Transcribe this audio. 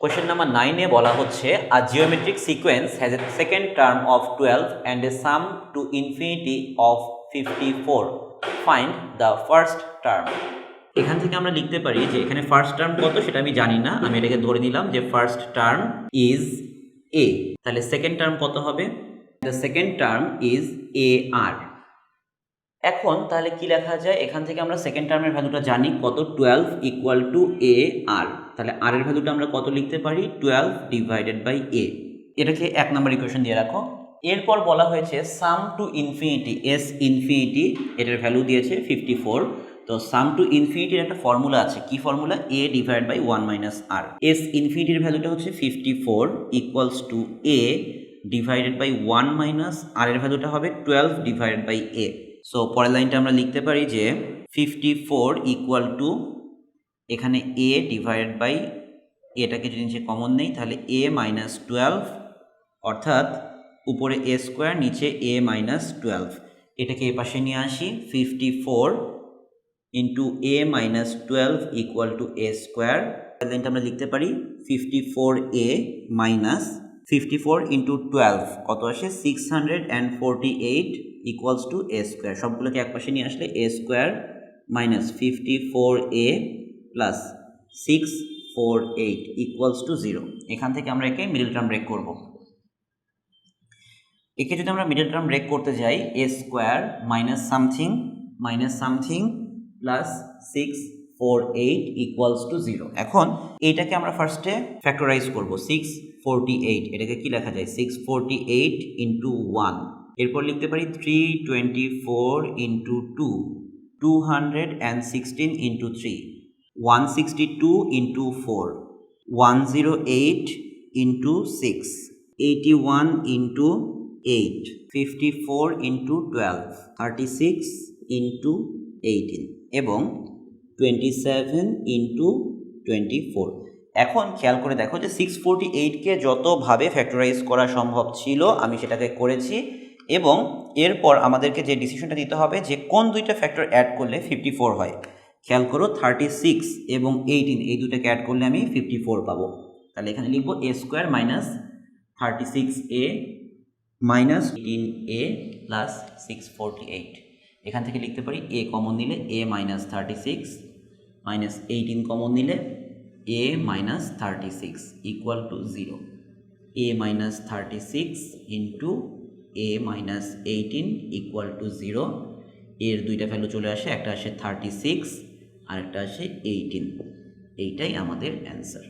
Question number 9 এ বলা হচ্ছে a geometric sequence has a second term of 12 and a sum to infinity of 54, find the first term. এখান থেকে আমরা লিখতে পারি যে এখানে ফার্স্ট টার্ম কত সেটা আমি জানি না, আমি এটাকে ধরে নিলাম যে ফার্স্ট টার্ম ইজ এ। তাহলে সেকেন্ড টার্ম কত হবে? The second term is a r. এখন তাহলে কি লেখা যায়? এখান থেকে আমরা সেকেন্ড টার্মের ভ্যালুটা জানি কত, 12 ইকুয়াল টু এ আর। তাহলে আর এর ভ্যালুটা আমরা কত লিখতে পারি? 12 ডিভাইডেড বাই এ। এটাকে 1 নম্বর ইকুয়েশন দিয়ে রাখো। এরপর বলা হয়েছে সাম টু ইনফিনিটি, এস ইনফিনিটি, এটার ভ্যালু দিয়েছে 54। তো সাম টু ইনফিনিটির একটা ফর্মুলা আছে, কি formula? A divide by 1 minus r. S ইনফিনিটির ভ্যালুটা হচ্ছে 54 equals to a divided by 1 minus r এর ভ্যালুটা হবে 12 ডিভাইডেড বাই এ। সো পরের লাইনটা আমরা লিখতে পারি যে 54 ইকুয়াল টু এখানে এ ডিভাইডেড বাই এটাকে যদি নিচে কমন নেই তাহলে এ মাইনাস 12, অর্থাৎ উপরে এ স্কোয়ার নিচে এ মাইনাস 12। এটাকে এ পাশে নিয়ে আসি, 54 into a minus 12 equal to A square. লাইনটা আমরা লিখতে পারি 54 এ মাইনাস 54 ইন্টু 12 কত আসে? 648 ইকুয়ালস টু এ স্কোয়ার। সবগুলোকে এক পাশে নিয়ে আসলে a square minus 54 a plus 648 equals to 0। এখান থেকে আমরা একে মিডল টার্ম ব্রেক করব। একে যদি আমরা মিডল টার্ম ব্রেক করতে যাই, a square minus something plus 648 equals to 0। এখন এইটাকে আমরা ফার্স্টে ফ্যাক্টরাইজ করব, 648, এটাকে কি লেখা যায়? 648 ইন্টু 1। এরপর লিখতে পারি 324 into 2, 216 into 3, 162 into 4, 108 into 6, 81 into 8, 54 into 12, 36 into 18 এবং 27 ইন্টু 24। এখন খেয়াল করে দেখো যে 648কে যতভাবে ফ্যাক্টরাইজ করা সম্ভব ছিল আমি সেটাকে করেছি, এবং এরপর আমাদেরকে যে ডিসিশনটা দিতে হবে যে কোন দুইটা ফ্যাক্টর অ্যাড করলে 54 হয়। খেয়াল করো 36 এবং 18 এই দুটাকে অ্যাড করলে আমি 54 পাবো। তাহলে এখানে লিখবো a square minus 36a minus 18a plus 648। এখান থেকে লিখতে পারি এ কমন নিলে এ মাইনাস 36 মাইনাস 18 কমন নিলে a minus 36 equal to 0। A minus 36 into a minus 18 equal to 0। এর দুইটা ভ্যালু চলে আসে, একটা আসে 36 আর একটা আসে 18। এইটাই আমাদের অ্যান্সার।